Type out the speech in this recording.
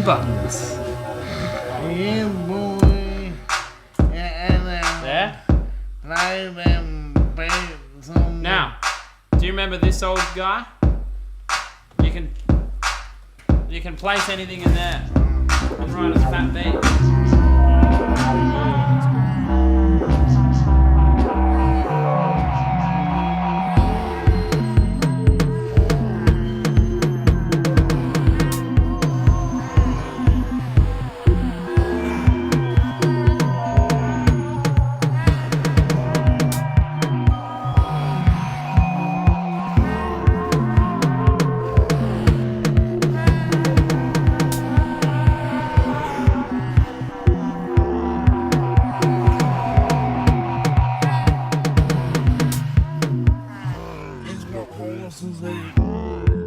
buttons. Yeah, boy. There. Play them beats on Now, do you remember this old guy? You can place anything in there and write a fat beat. It's got horses.